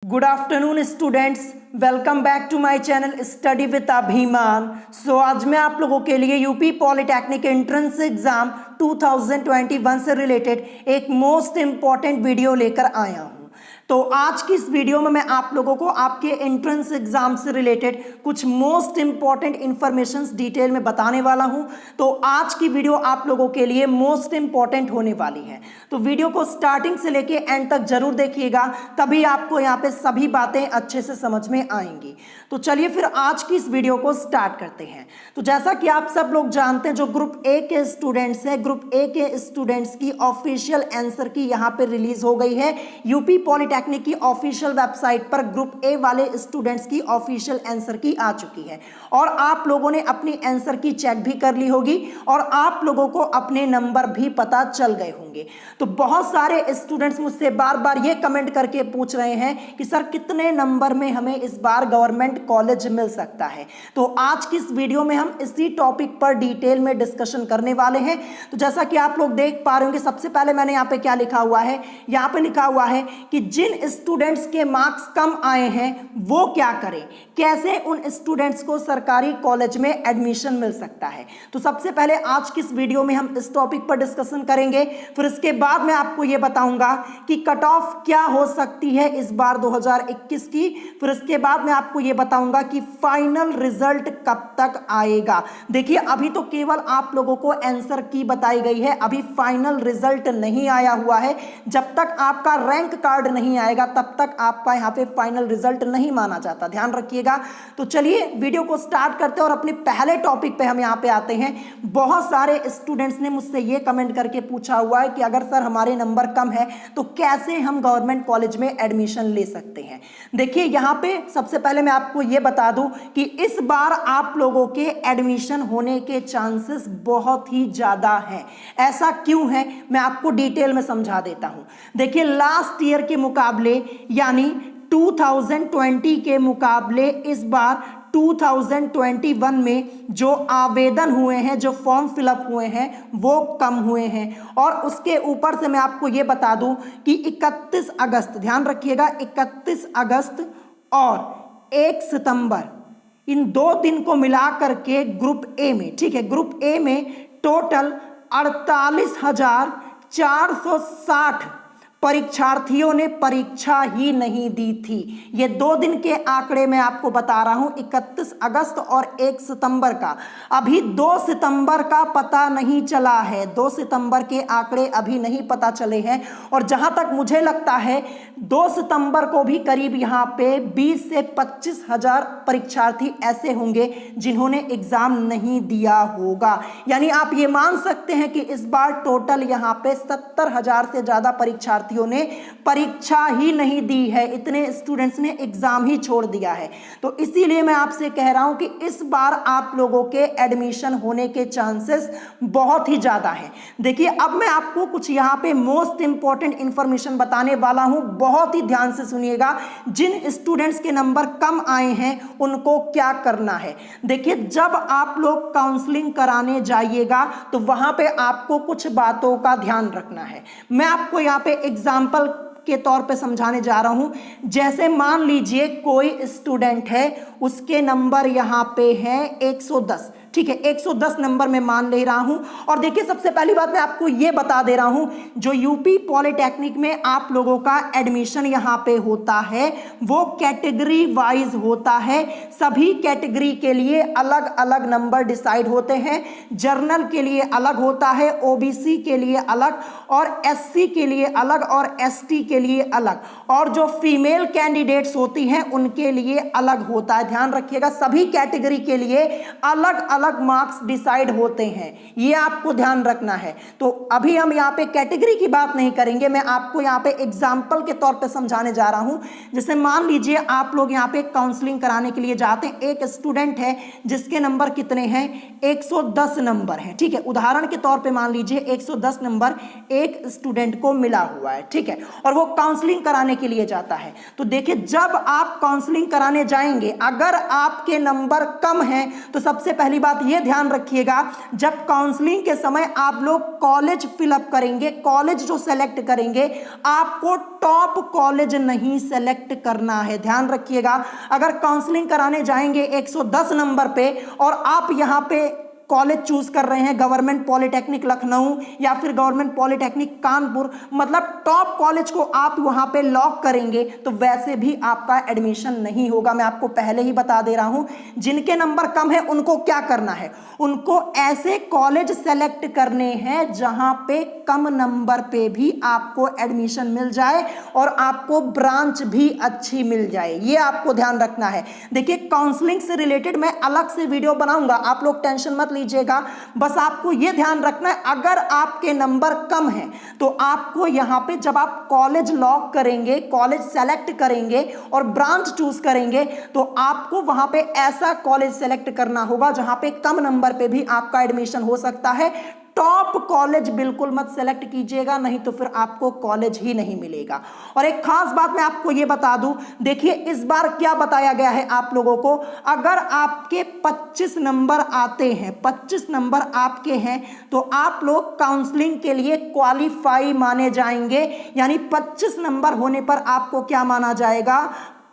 Good afternoon students, welcome back to my channel study with Abhiman. आज मैं आप लोगों के लिए यूपी पॉलिटेक्निक एंट्रेंस एग्जाम 2021 से रिलेटेड एक मोस्ट इंपॉर्टेंट वीडियो लेकर आया हूं। तो आज की इस वीडियो में मैं आप लोगों को आपके एंट्रेंस एग्जाम से रिलेटेड कुछ मोस्ट इंपॉर्टेंट इंफॉर्मेशंस डिटेल में बताने वाला हूं। तो आज की वीडियो आप लोगों के लिए मोस्ट इंपॉर्टेंट होने वाली है, तो वीडियो को स्टार्टिंग से लेके एंड तक जरूर देखिएगा, तभी आपको यहाँ पे सभी बातें अच्छे से समझ में आएंगी। तो चलिए फिर आज की इस वीडियो को स्टार्ट करते हैं। तो जैसा कि आप सब लोग जानते हैं, जो ग्रुप ए के स्टूडेंट्स हैं, ग्रुप ए के स्टूडेंट्स की ऑफिशियल आंसर की यहाँ पे रिलीज हो गई है। यूपी पॉलिटेक्निक की ऑफिशियल वेबसाइट पर ग्रुप ए वाले स्टूडेंट्स की ऑफिशियल आंसर की आ चुकी है और आप लोगों ने अपनी आंसर की चेक भी कर ली होगी और आप लोगों को अपने नंबर भी पता चल गए होंगे। तो बहुत सारे स्टूडेंट्स मुझसे बार बार ये कमेंट करके पूछ रहे हैं कि सर कितने नंबर में हमें इस बार गवर्नमेंट कॉलेज मिल सकता है। तो आज की इस वीडियो में हम इसी टॉपिक पर डिटेल में डिस्कशन करने वाले हैं। तो जैसा कि आप लोग देख पा रहे होंगे, सबसे पहले मैंने यहाँ पे क्या लिखा हुआ है, यहाँ पे लिखा हुआ है कि जिन स्टूडेंट्स के मार्क्स कम आए हैं वो क्या करें, कैसे उन स्टूडेंट्स को सरकारी कॉलेज में एडमिशन मिल सकता है। तो सबसे पहले आज की इस वीडियो में हम इस टॉपिक पर डिस्कशन करेंगे, फिर इसके बाद मैं आपको ये बताऊंगा कि कट ऑफ क्या हो सकती है इस बार 2021 की, फिर इसके बाद मैं आपको ये बताऊंगा कि फाइनल रिजल्ट कब तक आएगा। देखिए अभी तो केवल आप लोगों को आंसर की बताई गई है, अभी फाइनल रिजल्ट नहीं आया हुआ है। जब तक आपका रैंक कार्ड नहीं आएगा तब तक आपका यहाँ पे फाइनल रिजल्ट नहीं माना जाता, ध्यान रखिएगा। तो चलिए वीडियो को स्टार्ट करते हैं और अपने पहले टॉपिक पे हम यहाँ पे आते हैं। बहुत सारे स्टूडेंट्स ने मुझसे ये कमेंट करके पूछा हुआ है कि अगर सर हमारे नंबर कम है तो कैसे हम गवर्नमेंट कॉलेज में एडमिशन ले सकते हैं। देखिए यहाँ पे सबसे पहले मैं आपको ये बता दूं कि इस बार आप लोगों के एडमिशन होने के चांसेस बहुत ही ज्यादा हैं। ऐसा क्यों है मैं आपको डिटेल में समझा देता हूं। देखिए लास्ट ईयर के मुकाबले यानी 2020 के मुकाबले इस बार 2021 में जो आवेदन हुए हैं, जो फॉर्म फिलअप हुए हैं वो कम हुए हैं। और उसके ऊपर से मैं आपको ये बता दूं कि 31 अगस्त, ध्यान रखिएगा, 31 अगस्त और 1 सितंबर इन 2 दिन को मिला करके ग्रुप ए में, ठीक है, ग्रुप ए में टोटल 48,460 परीक्षार्थियों ने परीक्षा ही नहीं दी थी। ये 2 दिन के आंकड़े मैं आपको बता रहा हूं, 31 अगस्त और 1 सितंबर का। अभी 2 सितंबर का पता नहीं चला है, 2 सितंबर के आंकड़े अभी नहीं पता चले हैं। और जहां तक मुझे लगता है 2 सितंबर को भी करीब यहाँ पे 20 से 25 हजार परीक्षार्थी ऐसे होंगे जिन्होंने एग्जाम नहीं दिया होगा। यानी आप ये मान सकते हैं कि इस बार टोटल यहाँ पे 70,000 से ज्यादा परीक्षार्थी ने परीक्षा ही नहीं दी है, इतने स्टूडेंट्स ने एग्जाम ही छोड़ दिया है। तो इसीलिए मैं आपसे कह रहा हूं कि इस बार आप लोगों के एडमिशन होने के चांसेस बहुत ही ज्यादा हैं। देखिए अब मैं आपको कुछ यहां पे मोस्ट इंपॉर्टेंट इंफॉर्मेशन बताने वाला हूं, बहुत ही ध्यान से सुनिएगा। जिन स्टूडेंट्स के नंबर कम आए हैं उनको क्या करना है। देखिए जब आप लोग काउंसलिंग कराने जाइएगा तो वहां पे आपको कुछ बातों का ध्यान रखना है। मैं आपको यहाँ पे एग्जाम्पल के तौर पे समझाने जा रहा हूं। जैसे मान लीजिए कोई स्टूडेंट है, उसके नंबर यहां पे हैं 110, ठीक है, 110 नंबर में मान ले रहा हूं। और देखिए सबसे पहली बात मैं आपको यह बता दे रहा हूं, जो यूपी पॉलिटेक्निक में आप लोगों का एडमिशन यहां पे होता है वो कैटेगरी वाइज होता है। सभी कैटेगरी के लिए अलग अलग नंबर डिसाइड होते हैं। जर्नल के लिए अलग होता है, ओबीसी के लिए अलग, और एससी के लिए अलग, और एसटी के लिए अलग, और जो फीमेल कैंडिडेट्स होती हैं उनके लिए अलग होता है। ध्यान रखिएगा, सभी कैटेगरी के लिए अलग अलग मार्क्स डिसाइड होते हैं, ये आपको ध्यान रखना है। तो अभी हम यहाँ पे कैटेगरी की बात नहीं करेंगे, मैं आपको यहाँ पे एग्जाम्पल के तौर पे समझाने जा रहा हूं। जैसे मान लीजिए आप लोग यहाँ पे काउंसलिंग कराने के लिए जाते हैं, एक स्टूडेंट है जिसके नंबर कितने हैं, 110 नंबर है, ठीक है, उदाहरण के तौर पे मान लीजिए 110 नंबर एक स्टूडेंट को मिला हुआ है, ठीक है, और वो काउंसलिंग कराने के लिए जाता है। तो देखिए जब आप काउंसलिंग कराने जाएंगे, अगर आपके नंबर कम हैं तो सबसे पहली बात बात ये ध्यान रखिएगा, जब काउंसलिंग के समय आप लोग कॉलेज फिलअप करेंगे, कॉलेज जो सेलेक्ट करेंगे, आपको टॉप कॉलेज नहीं सेलेक्ट करना है। ध्यान रखिएगा, अगर काउंसलिंग कराने जाएंगे 110 नंबर पे और आप यहां पे कॉलेज चूज कर रहे हैं गवर्नमेंट पॉलिटेक्निक लखनऊ या फिर गवर्नमेंट पॉलिटेक्निक कानपुर, मतलब टॉप कॉलेज को आप वहां पे लॉक करेंगे, तो वैसे भी आपका एडमिशन नहीं होगा। मैं आपको पहले ही बता दे रहा हूं, जिनके नंबर कम है उनको क्या करना है, उनको ऐसे कॉलेज सेलेक्ट करने हैं जहां पे कम नंबर पे भी आपको एडमिशन मिल जाए और आपको ब्रांच भी अच्छी मिल जाए। ये आपको ध्यान रखना है। देखिए, काउंसलिंग से रिलेटेड मैं अलग से वीडियो बनाऊंगा, आप लोग टेंशन मत लीजिएगा। बस आपको यह ध्यान रखना है, अगर आपके नंबर कम है तो आपको यहां पे जब आप कॉलेज लॉक करेंगे, कॉलेज सेलेक्ट करेंगे और ब्रांच चूज करेंगे, तो आपको वहां पे ऐसा कॉलेज सेलेक्ट करना होगा जहां पे कम नंबर पे भी आपका एडमिशन हो सकता है। टॉप कॉलेज बिल्कुल मत सेलेक्ट कीजिएगा, नहीं तो फिर आपको कॉलेज ही नहीं मिलेगा। और एक खास बात मैं आपको यह बता दूं, देखिए इस बार क्या बताया गया है आप लोगों को, अगर आपके 25 नंबर आते हैं, 25 नंबर आपके हैं, तो आप लोग काउंसलिंग के लिए क्वालिफाई माने जाएंगे। यानी 25 नंबर होने पर आपको क्या माना जाएगा,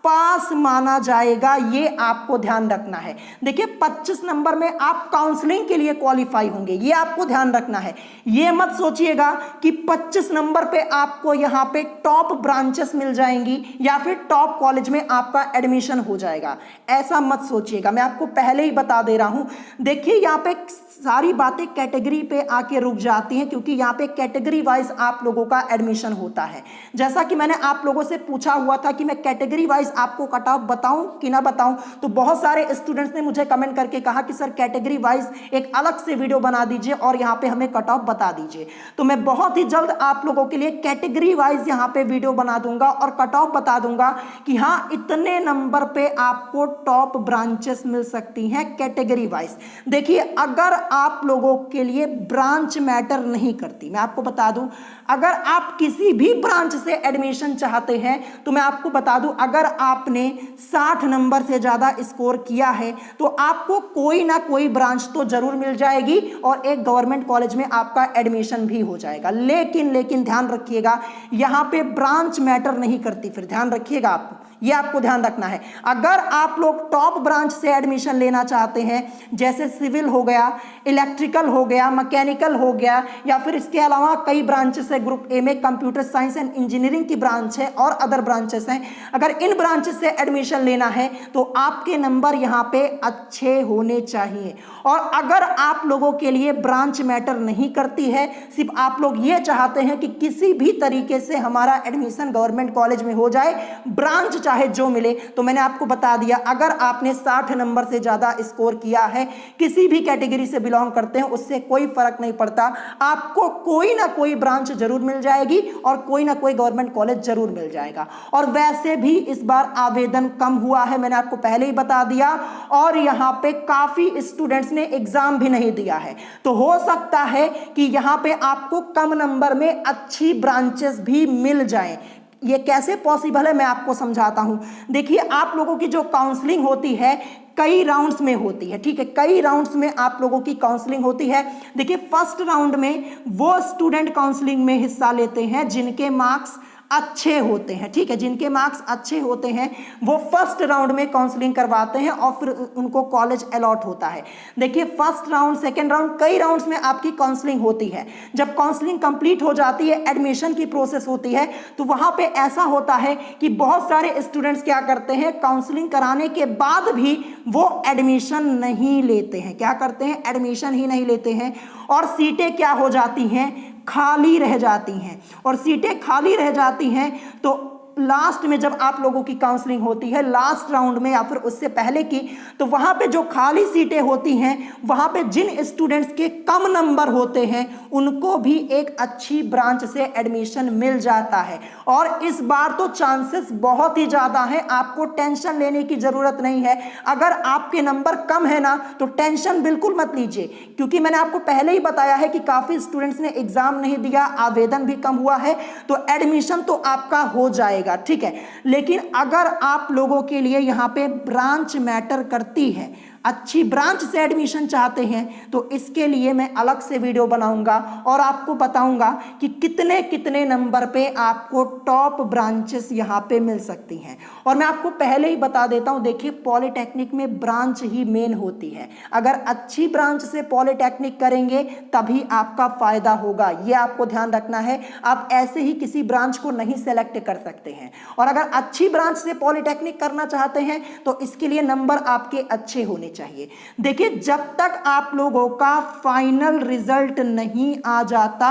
पास माना जाएगा। ये आपको ध्यान रखना है। देखिए 25 नंबर में आप काउंसलिंग के लिए क्वालिफाई होंगे, ये आपको ध्यान रखना है। ये मत सोचिएगा कि 25 नंबर पे आपको यहां पे टॉप ब्रांचेस मिल जाएंगी या फिर टॉप कॉलेज में आपका एडमिशन हो जाएगा, ऐसा मत सोचिएगा। मैं आपको पहले ही बता दे रहा हूं। देखिए यहां पे सारी बातें कैटेगरी पे आके रुक जाती हैं, क्योंकि यहाँ पे कैटेगरी वाइज आप लोगों का एडमिशन होता है। जैसा कि मैंने आप लोगों से पूछा हुआ था कि मैं कैटेगरी वाइज आपको कट ऑफ बताऊं कि ना बताऊं, तो बहुत सारे स्टूडेंट्स ने मुझे कमेंट करके कहा कि सर कैटेगरी वाइज एक अलग से वीडियो बना दीजिए और यहाँ पे हमें कट ऑफ बता दीजिए। तो मैं बहुत ही जल्द आप लोगों के लिए कैटेगरी वाइज यहाँ पे वीडियो बना दूंगा और कट ऑफ बता दूंगा कि हाँ इतने नंबर पे आपको टॉप ब्रांचेस मिल सकती हैं कैटेगरी वाइज। देखिए अगर आप लोगों के लिए ब्रांच मैटर नहीं करती, मैं आपको बता दूं, अगर आप किसी भी ब्रांच से एडमिशन चाहते हैं तो मैं आपको बता दूं, अगर आपने 60 नंबर से ज्यादा स्कोर किया है तो आपको कोई ना कोई ब्रांच तो जरूर मिल जाएगी और एक गवर्नमेंट कॉलेज में आपका एडमिशन भी हो जाएगा। लेकिन ध्यान रखिएगा, यहां पे ब्रांच मैटर नहीं करती। फिर ध्यान रखिएगा, आप ये आपको ध्यान रखना है। अगर आप लोग टॉप ब्रांच से एडमिशन लेना चाहते हैं, जैसे सिविल हो गया, इलेक्ट्रिकल हो गया, मैकेनिकल हो गया, या फिर इसके अलावा कई ब्रांचेस है, ग्रुप ए में कंप्यूटर साइंस एंड इंजीनियरिंग की ब्रांच है और अदर ब्रांचेस हैं, अगर इन ब्रांचेस से एडमिशन लेना है तो आपके नंबर यहाँ पे अच्छे होने चाहिए। और अगर आप लोगों के लिए ब्रांच मैटर नहीं करती है, सिर्फ आप लोग ये चाहते हैं कि किसी भी तरीके से हमारा एडमिशन गवर्नमेंट कॉलेज में हो जाए, ब्रांच चाहे जो मिले, तो मैंने आपको बता दिया, अगर आपने 60 नंबर से ज्यादा स्कोर किया है, किसी भी कैटेगरी से बिलोंग करते हैं, उससे कोई फर्क नहीं पड़ता, आपको कोई ना कोई ब्रांच जरूर मिल जाएगी और कोई ना कोई गवर्नमेंट कॉलेज जरूर मिल जाएगा। और वैसे भी इस बार आवेदन कम हुआ है, मैंने आपको पहले ही बता दिया, और यहां पे काफी स्टूडेंट्स ने एग्जाम भी नहीं दिया है, तो हो सकता है कि यहां पे आपको कम नंबर में अच्छी ब्रांचेस भी मिल जाएं। ये कैसे पॉसिबल है मैं आपको समझाता हूं। देखिए आप लोगों की जो काउंसलिंग होती है कई राउंड्स में होती है, ठीक है, कई राउंड्स में आप लोगों की काउंसलिंग होती है। देखिए फर्स्ट राउंड में वो स्टूडेंट काउंसलिंग में हिस्सा लेते हैं जिनके मार्क्स अच्छे होते हैं, ठीक है, जिनके मार्क्स अच्छे होते हैं वो फर्स्ट राउंड में काउंसलिंग करवाते हैं और फिर उनको कॉलेज अलॉट होता है। देखिए फर्स्ट राउंड, सेकंड राउंड, कई राउंड्स में आपकी काउंसलिंग होती है। जब काउंसलिंग कंप्लीट हो जाती है, एडमिशन की प्रोसेस होती है, तो वहां पे ऐसा होता है कि बहुत सारे स्टूडेंट्स क्या करते हैं, काउंसलिंग कराने के बाद भी वो एडमिशन नहीं लेते हैं। क्या करते हैं, एडमिशन ही नहीं लेते हैं और सीटें क्या हो जाती हैं, खाली रह जाती हैं। और सीटें खाली रह जाती हैं तो लास्ट में जब आप लोगों की काउंसलिंग होती है, लास्ट राउंड में या फिर उससे पहले की, तो वहां पे जो खाली सीटें होती हैं, वहां पे जिन स्टूडेंट्स के कम नंबर होते हैं उनको भी एक अच्छी ब्रांच से एडमिशन मिल जाता है। और इस बार तो चांसेस बहुत ही ज्यादा हैं, आपको टेंशन लेने की जरूरत नहीं है। अगर आपके नंबर कम है ना तो टेंशन बिल्कुल मत लीजिए, क्योंकि मैंने आपको पहले ही बताया है कि काफी स्टूडेंट्स ने एग्जाम नहीं दिया, आवेदन भी कम हुआ है, तो एडमिशन तो आपका हो जाएगा, ठीक है। लेकिन अगर आप लोगों के लिए यहां पे ब्रांच मैटर करती है, अच्छी ब्रांच से एडमिशन चाहते हैं तो इसके लिए मैं अलग से वीडियो बनाऊंगा और आपको बताऊंगा कि कितने कितने नंबर पे आपको टॉप ब्रांचेस यहाँ पे मिल सकती हैं। और मैं आपको पहले ही बता देता हूँ, देखिए पॉलिटेक्निक में ब्रांच ही मेन होती है। अगर अच्छी ब्रांच से पॉलिटेक्निक करेंगे तभी आपका फायदा होगा, ये आपको ध्यान रखना है। आप ऐसे ही किसी ब्रांच को नहीं सेलेक्ट कर सकते हैं। और अगर अच्छी ब्रांच से पॉलिटेक्निक करना चाहते हैं तो इसके लिए नंबर आपके अच्छे होने चाहिए। देखिए जब तक आप लोगों का फाइनल रिजल्ट नहीं आ जाता,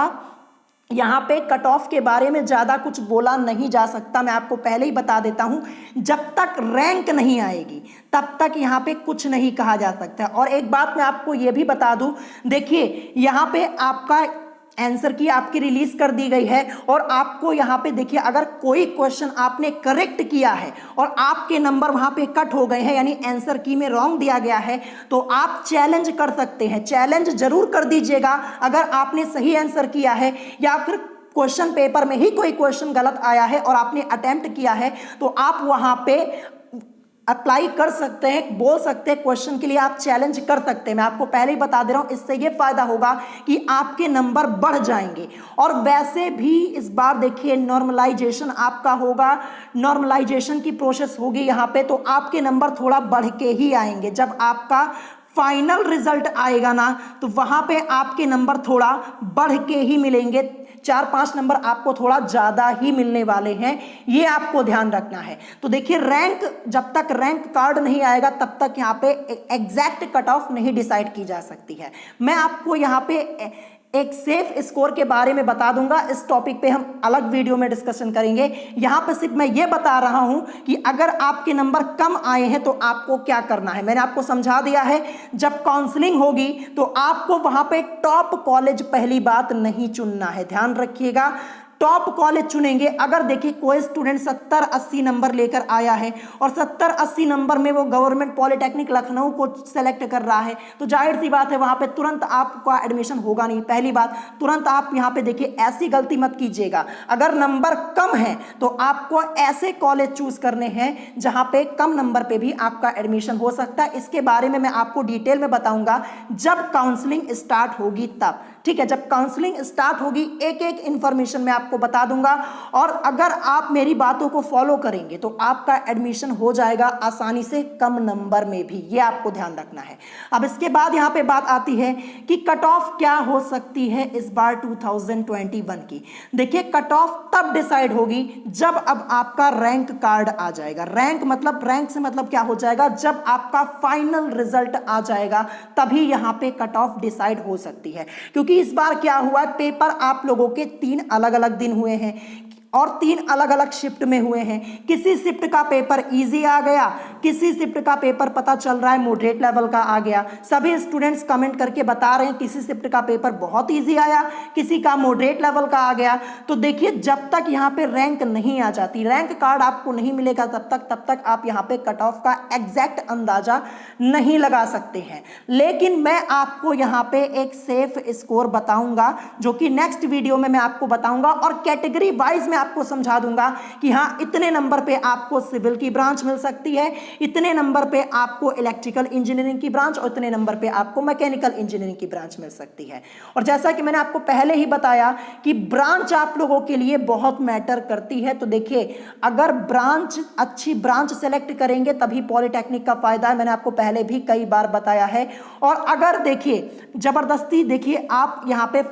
यहाँ पे कट ऑफ के बारे में ज़्यादा कुछ बोला नहीं जा सकता। मैं आपको पहले ही बता देता हूँ, जब तक रैंक नहीं आएगी तब तक यहाँ पे कुछ नहीं कहा जा सकता। और एक बात मैं आपको ये भी बता दूँ, देखिए यहाँ पे आपका आंसर की आपकी रिलीज कर दी गई है और आपको यहाँ पे देखिए अगर कोई क्वेश्चन आपने करेक्ट किया है और आपके नंबर वहाँ पे कट हो गए हैं, यानी आंसर की में रॉन्ग दिया गया है, तो आप चैलेंज कर सकते हैं। चैलेंज जरूर कर दीजिएगा अगर आपने सही आंसर किया है या फिर क्वेश्चन पेपर में ही कोई क्वेश्चन गलत आया है और आपने अटेम्प्ट किया है तो आप वहाँ पे अप्लाई कर सकते हैं, बोल सकते हैं, क्वेश्चन के लिए आप चैलेंज कर सकते हैं। मैं आपको पहले ही बता दे रहा हूं, इससे ये फायदा होगा कि आपके नंबर बढ़ जाएंगे। और वैसे भी इस बार देखिए नॉर्मलाइजेशन आपका होगा, नॉर्मलाइजेशन की प्रोसेस होगी यहाँ पे, तो आपके नंबर थोड़ा बढ़ के ही आएंगे। जब आपका फाइनल रिजल्ट आएगा ना तो वहां पे आपके नंबर थोड़ा बढ़ के ही मिलेंगे, 4-5 नंबर आपको थोड़ा ज़्यादा ही मिलने वाले हैं, ये आपको ध्यान रखना है। तो देखिए रैंक, जब तक रैंक कार्ड नहीं आएगा तब तक यहाँ पे एग्जैक्ट कट ऑफ नहीं डिसाइड की जा सकती है। मैं आपको यहाँ पे एक सेफ स्कोर के बारे में बता दूंगा, इस टॉपिक पे हम अलग वीडियो में डिस्कशन करेंगे। यहां पर सिर्फ मैं ये बता रहा हूं कि अगर आपके नंबर कम आए हैं तो आपको क्या करना है, मैंने आपको समझा दिया है। जब काउंसलिंग होगी तो आपको वहां पे टॉप कॉलेज पहली बात नहीं चुनना है, ध्यान रखिएगा। टॉप कॉलेज चुनेंगे, अगर देखिए कोई स्टूडेंट 70-80 नंबर लेकर आया है और 70-80 नंबर में वो गवर्नमेंट पॉलिटेक्निक लखनऊ को सेलेक्ट कर रहा है तो जाहिर सी बात है वहां पे तुरंत आपका एडमिशन होगा नहीं। पहली बात, तुरंत आप यहां पे देखिए ऐसी गलती मत कीजिएगा। अगर नंबर कम है तो आपको ऐसे कॉलेज चूज करने हैं जहां पे कम नंबर पे भी आपका एडमिशन हो सकता है। इसके बारे में मैं आपको डिटेल में बताऊंगा जब काउंसलिंग स्टार्ट होगी तब, ठीक है। जब काउंसलिंग स्टार्ट होगी एक एक इंफॉर्मेशन मैं आपको बता दूंगा और अगर आप मेरी बातों को फॉलो करेंगे तो आपका एडमिशन हो जाएगा आसानी से, कम नंबर में भी, ये आपको ध्यान रखना है। अब इसके बाद यहां पे बात आती है कि कट ऑफ क्या हो सकती है इस बार 2021 की। देखिए कट ऑफ तब डिसाइड होगी जब अब आपका रैंक कार्ड आ जाएगा। रैंक मतलब, रैंक से मतलब क्या हो जाएगा, जब आपका फाइनल रिजल्ट आ जाएगा तभी यहां पे कट ऑफ डिसाइड हो सकती है। क्योंकि इस बार क्या हुआ, पेपर आप लोगों के 3 अलग अलग दिन हुए हैं और 3 अलग अलग शिफ्ट में हुए हैं। किसी शिफ्ट का पेपर इजी आ गया, किसी शिफ्ट का पेपर पता चल रहा है मॉडरेट लेवल का आ गया। सभी स्टूडेंट्स कमेंट करके बता रहे हैं किसी शिफ्ट का पेपर बहुत इजी आया, किसी का मॉडरेट लेवल का आ गया। तो देखिए जब तक यहाँ पे रैंक नहीं आ जाती, रैंक कार्ड आपको नहीं मिलेगा तब तक आप यहाँ पे कट ऑफ का एग्जैक्ट अंदाजा नहीं लगा सकते हैं। लेकिन मैं आपको यहाँ पे एक सेफ स्कोर बताऊंगा जो कि नेक्स्ट वीडियो में मैं आपको बताऊंगा और कैटेगरी वाइज में आपको समझा दूंगा कि हाँ इतने नंबर पे आपको सिविल की ब्रांच मिल सकती है, इतने नंबर पे आपको इलेक्ट्रिकल इंजीनियरिंग की ब्रांच और इतने नंबर पे आपको मैकेनिकल इंजीनियरिंग की ब्रांच मिल सकती है। और जैसा कि मैंने आपको पहले ही बताया कि ब्रांच आप लोगों के लिए बहुत मैटर करती है। तो देखिए अगर ब्रांच, अच्छी ब्रांच सेलेक्ट करेंगे तभी पॉलिटेक्निक का फायदा है, मैंने आपको पहले भी कई बार बताया है। और अगर देखिए जबरदस्ती देखिए आप यहाँ पे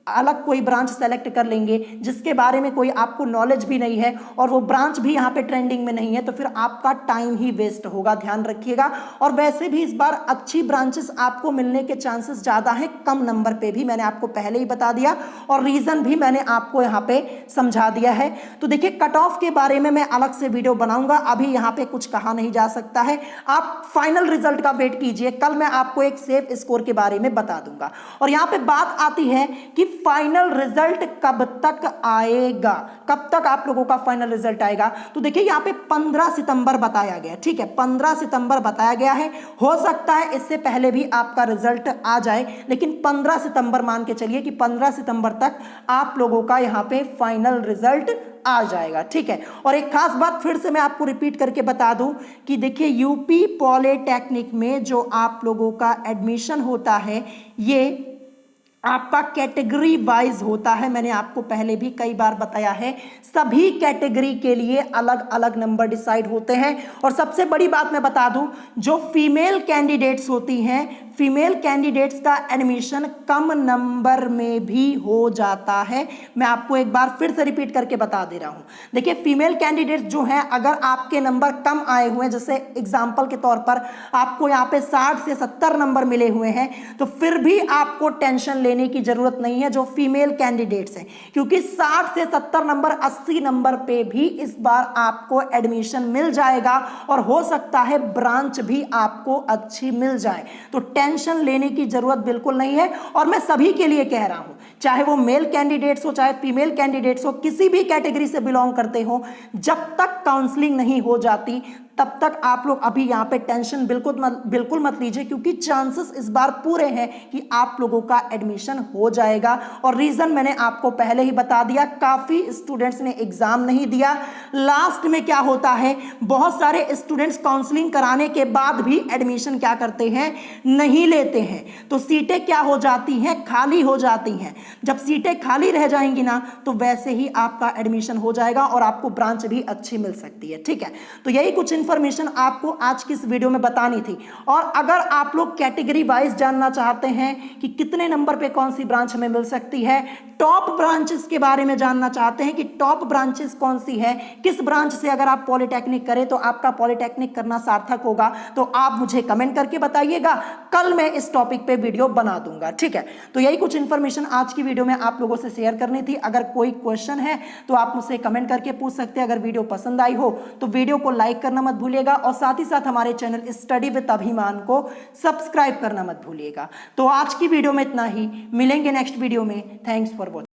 अलग कोई ब्रांच सेलेक्ट कर लेंगे जिसके बारे में कोई आपको नॉलेज भी नहीं है और वो ब्रांच भी यहाँ पे ट्रेंडिंग में नहीं है तो फिर आपका टाइम ही वेस्ट होगा, ध्यान रखिएगा। और वैसे भी इस बार अच्छी ब्रांचेस आपको मिलने के चांसेस ज़्यादा हैं, कम नंबर पे भी, मैंने आपको पहले ही बता दिया और रीज़न भी मैंने आपको यहाँ पे समझा दिया है। तो देखिए कट ऑफ के बारे में मैं अलग से वीडियो बनाऊंगा, अभी यहाँ पे कुछ कहा नहीं जा सकता है। आप फाइनल रिजल्ट का वेट कीजिए, कल मैं आपको एक सेफ स्कोर के बारे में बता दूंगा। और यहाँ पे बात आती है कि फाइनल रिजल्ट कब तक आएगा, कब तक आप लोगों का फाइनल रिजल्ट आएगा। तो देखिए यहाँ पे 15 सितंबर बताया गया, ठीक है, 15 सितंबर बताया गया है। हो सकता है इससे पहले भी आपका रिजल्ट आ जाए, लेकिन 15 सितंबर मान के चलिए कि 15 सितंबर तक आप लोगों का यहाँ पे फाइनल रिजल्ट आ जाएगा, ठीक है। और एक खास बात फिर से मैं आपको रिपीट करके बता दूं कि देखिए यूपी पॉलिटेक्निक में जो आप लोगों का एडमिशन होता है ये आपका कैटेगरी वाइज होता है। मैंने आपको पहले भी कई बार बताया है, सभी कैटेगरी के लिए अलग अलग नंबर डिसाइड होते हैं। और सबसे बड़ी बात मैं बता दूं, जो फीमेल कैंडिडेट्स होती हैं, फीमेल कैंडिडेट्स का एडमिशन कम नंबर में भी हो जाता है। मैं आपको एक बार फिर से रिपीट करके बता दे रहा हूं। देखिए फीमेल कैंडिडेट्स जो हैं, अगर आपके नंबर कम आए हुए हैं, जैसे एग्जांपल के तौर पर आपको यहाँ पे 60 से 70 नंबर मिले हुए हैं, तो फिर भी आपको टेंशन लेने की जरूरत नहीं है जो फीमेल कैंडिडेट्स हैं, क्योंकि 60 से 70 नंबर 80 नंबर पे भी इस बार आपको एडमिशन मिल जाएगा और हो सकता है ब्रांच भी आपको अच्छी मिल जाए। तो टेंशन लेने की जरूरत बिल्कुल नहीं है। और मैं सभी के लिए कह रहा हूं, चाहे वो मेल कैंडिडेट्स हो चाहे फीमेल कैंडिडेट्स हो, किसी भी कैटेगरी से बिलोंग करते हो, जब तक काउंसलिंग नहीं हो जाती तब तक आप लोग अभी यहाँ पे टेंशन बिल्कुल मत लीजिए, क्योंकि चांसेस इस बार पूरे हैं कि आप लोगों का एडमिशन हो जाएगा। और रीजन मैंने आपको पहले ही बता दिया, काफी स्टूडेंट्स ने एग्जाम नहीं दिया। लास्ट में क्या होता है, बहुत सारे स्टूडेंट्स काउंसलिंग कराने के बाद भी एडमिशन क्या करते हैं, नहीं लेते हैं। तो सीटें क्या हो जाती हैं, खाली हो जाती हैं। जब सीटें खाली रह जाएंगी ना, तो वैसे ही आपका एडमिशन हो जाएगा और आपको ब्रांच भी अच्छी मिल सकती है, ठीक है। तो यही कुछ इंफॉर्मेशन आपको आज की इस वीडियो में बतानी थी। और अगर आप लोग कैटेगरी वाइज जानना चाहते हैं कि कितने नंबर पे कौन सी ब्रांच हमें मिल सकती है, टॉप ब्रांचेस के बारे में जानना चाहते हैं कि टॉप ब्रांचेस कौन सी है, किस ब्रांच से अगर आप पॉलिटेक्निक करें तो आपका पॉलिटेक्निक करना सार्थक होगा, तो आप मुझे कमेंट करके बताइएगा। कल मैं इस टॉपिक पे वीडियो बना दूंगा, ठीक है। तो यही कुछ इंफॉर्मेशन आज की वीडियो में आप लोगों से शेयर करनी थी। अगर कोई क्वेश्चन है तो आप मुझसे कमेंट करके पूछ सकते हैं। अगर वीडियो पसंद आई हो तो वीडियो को लाइक करना मत भूलिएगा और साथ ही साथ हमारे चैनल स्टडी विद अभिमान को सब्सक्राइब करना मत भूलिएगा। तो आज की वीडियो में इतना ही, मिलेंगे नेक्स्ट वीडियो में। Thanks for watching.